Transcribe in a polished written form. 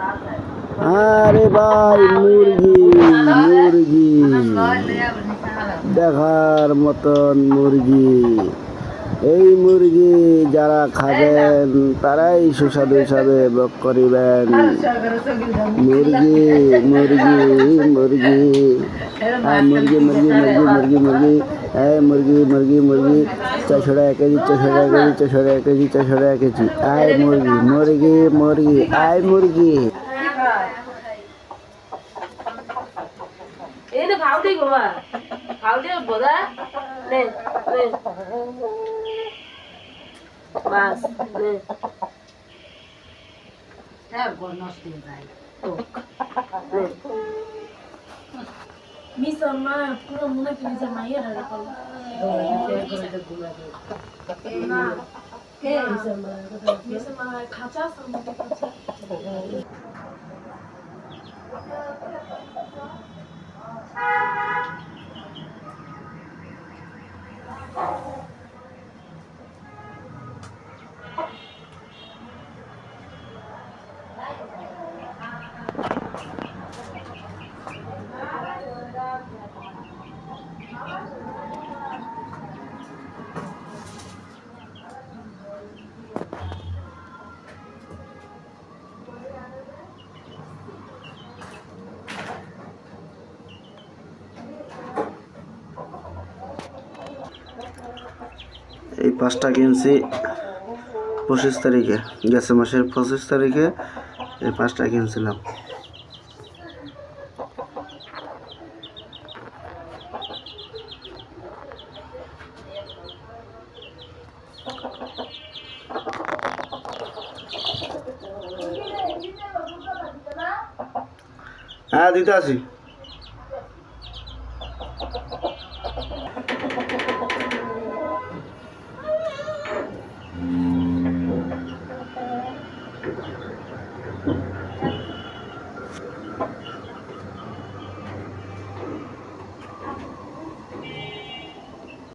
আরে ভাই মুরগি মুরগি দেখার মতন মুরগি। এই মুরগি যারা খাবেন তারাই সুস্বাদু হিসাবে ভোগ করিবেন। মুরগি মুরগি মুরগি মুরগি মুরগি মুরগি মুরগি মুরগি মুরগি মুরগি মুরগি 400 টাকা কেজি, 400 টাকা কেজি, 400 টাকা কেজি, 400 টাকা কেজি। আয় মুরগি মুরগি মুরগি আয় মুরগি। এই তো খাও দিই বাবা, খাও দিয়ে বোধা নে নে বাস নে নষ্ট হয়ে যায় মিশন মা পুরো মনে কি নিজের মাইয়ের হারে করলো না কে মিশন মা খাঁচা সম্মতি খাঁচা এই 5টা কিনছি 25 তারিখে, গেছে মাসের 25 তারিখে এই 5টা কিনছিলাম। হ্যাঁ দিতে আসি।